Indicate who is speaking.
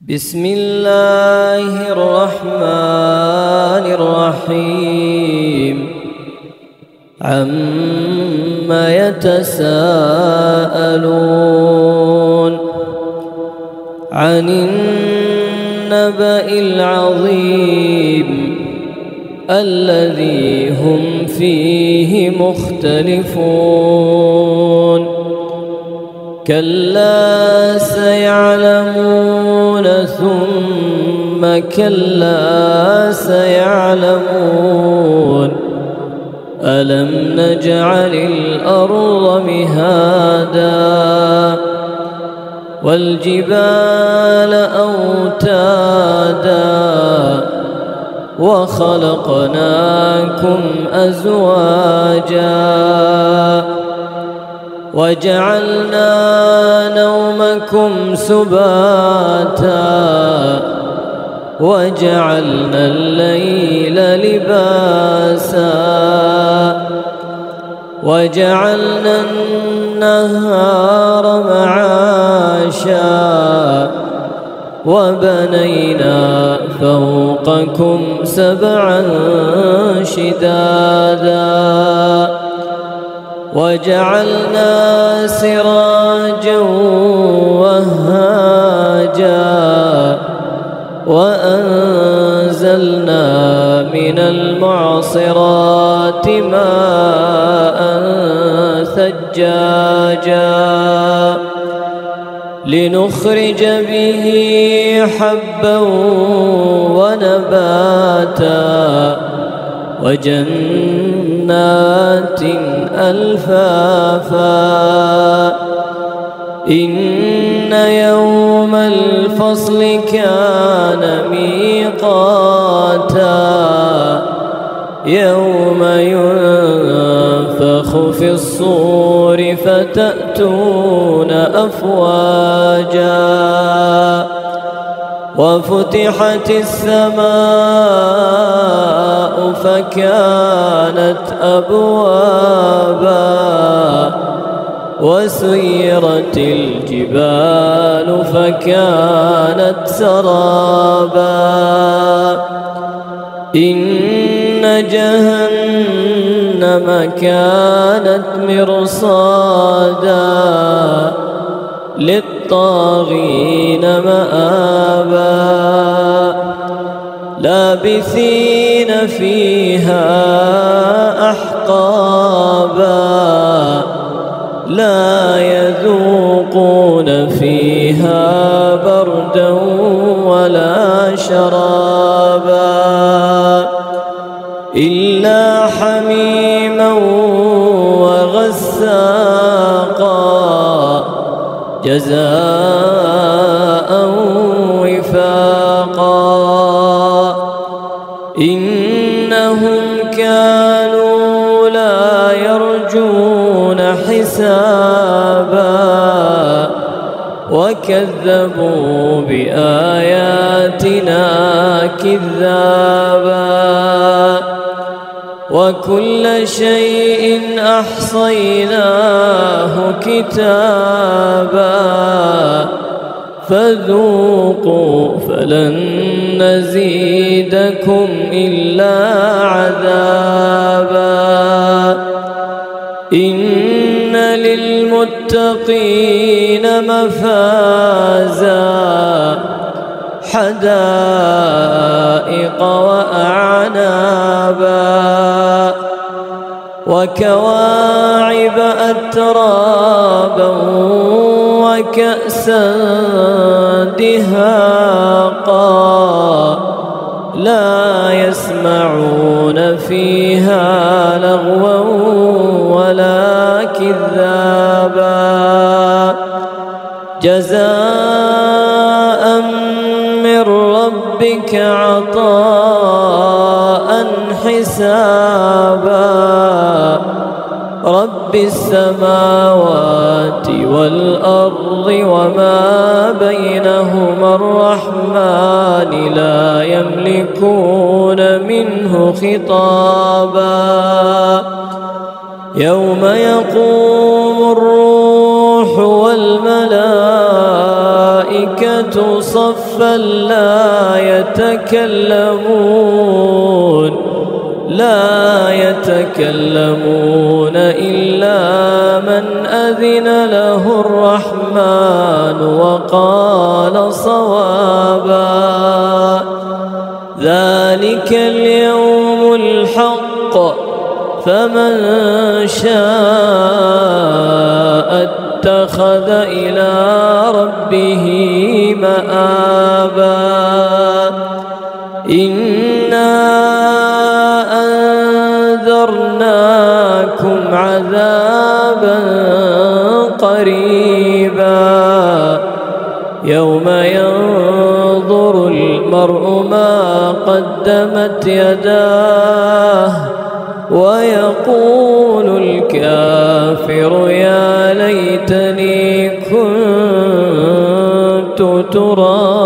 Speaker 1: بسم الله الرحمن الرحيم عما يتساءلون عن النبأ العظيم الذي هم فيه مختلفون كلا سيعلمون ثم كلا سيعلمون ألم نجعل الأرض مهادا والجبال أوتادا وخلقناكم أزواجا وجعلنا نومكم سباتا وجعلنا الليل لباسا وجعلنا النهار معاشا وبنينا فوقكم سبعا شدادا وجعلنا سراجا وهاجا وأنزلنا من المعصرات ماء ثجاجا لنخرج به حبا ونباتا وجنات ألفافا إن يوم الفصل كان ميقاتا يوم ينفخ في الصور فتأتون أفواجا وفتحت السماء فكانت أبوابا وسيرت الجبال فكانت سرابا إن جهنم كانت مرصادا للطاغين مآبا لابثين فيها أحقابا لا يذوقون فيها بردا ولا شرابا إلا حميما وغساقا جزاء وفاقا إنهم كانوا لا يرجون حسابا وكذبوا بآياتنا كذابا وكل شيء أحصيناه كتابا فذوقوا فلن نزيدكم إلا عذابا إن للمتقين مفازا حدائق وأعنابا وكواعب أترابا وكأسا دهاقا لا يسمعون فيها لغوا ولا كذابا جزاء من ربك عطاء حسابا رب السماوات والأرض وما بينهما الرحمن لا يملكون منه خطابا يوم يقوم الروح والملائكة صفا لا يتكلمون إلا من أذن له الرحمن وقال صوابا. ذلك اليوم الحق فمن شاء اتخذ إلى ربه مآبا. إنا أنذرناكم عذابا قريبا يوم ينظر المرء ما قدمت يداه ويقول الكافر يا ليتني كنت ترابا.